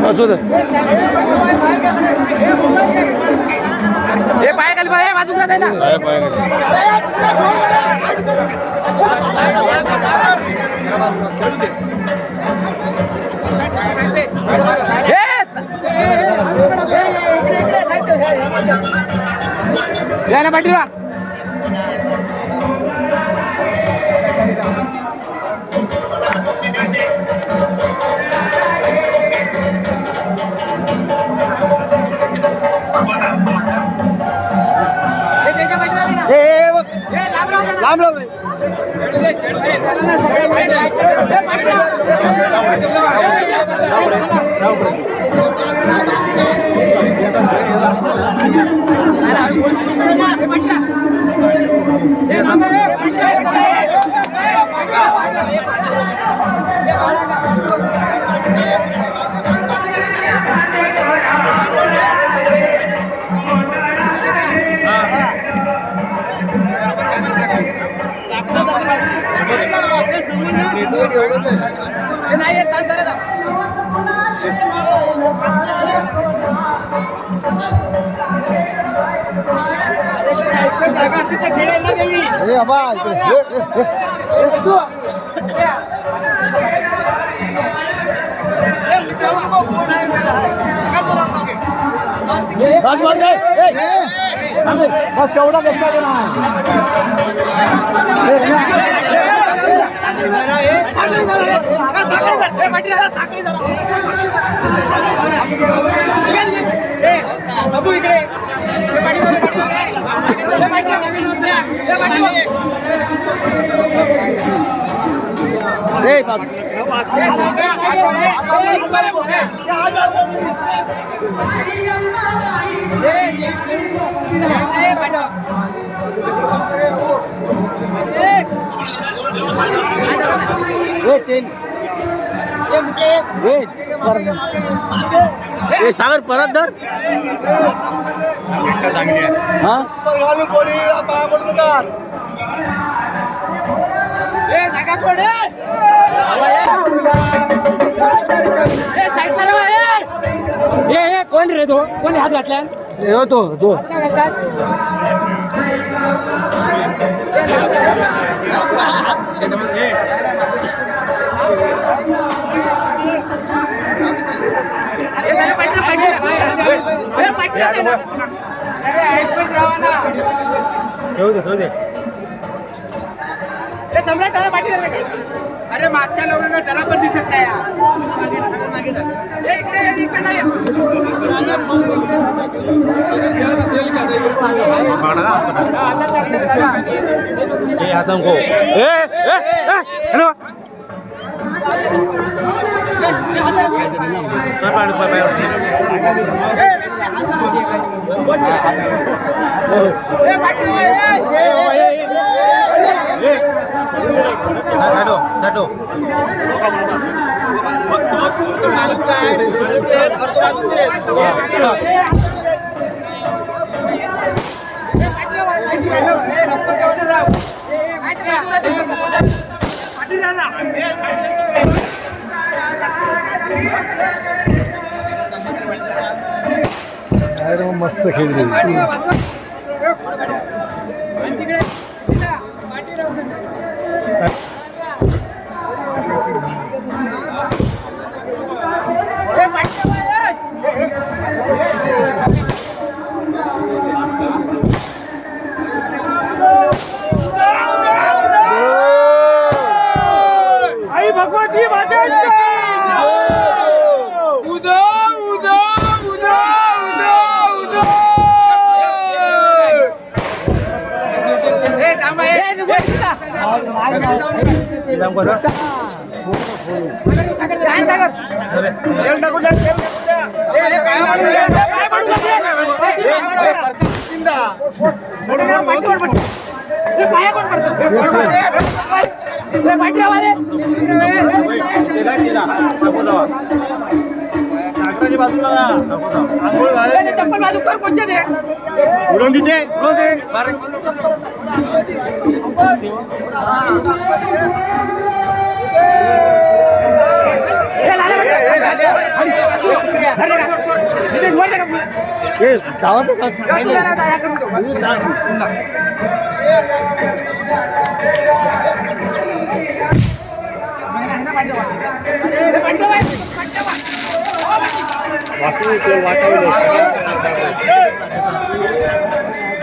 असू दे हे पाय खाली पाय बाजूला जाय ना या ना पाठीवा लांब लाव रे नाही काम करत बस तेवढा लक्षात ना बाबू इकडे सागर परत धर जागा सोड कोण रे तो कोणी हात घातला तो तो सम्राट पाठी करते का अरे मागच्या लोकांना जरा पण दिसत नाही मस्त खेळली आई भगवती मातेची उदो उदो उदो उदो उदो ए थांबा ए चप्पल बाजू कर कोणत्या दे उडून तिथे दे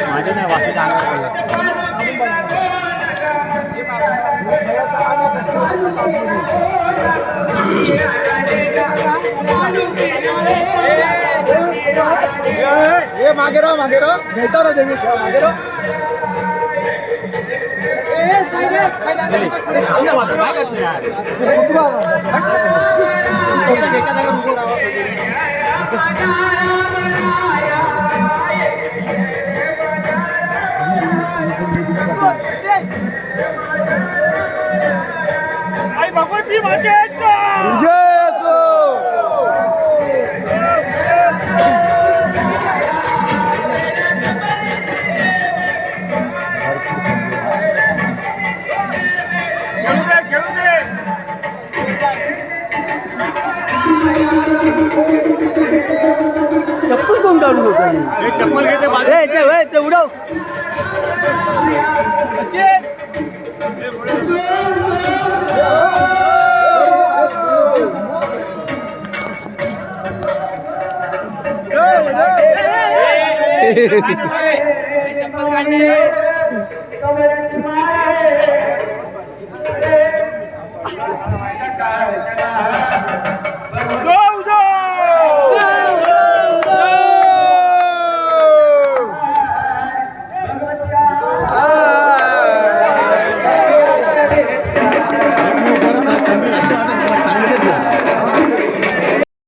माझे नाही वासू मागे राहा घेता ना देवी मागे राहा भगवती मातेचा चप्पल कोण काढून होत चप्पल घेते ते उडव चप्पल काढणे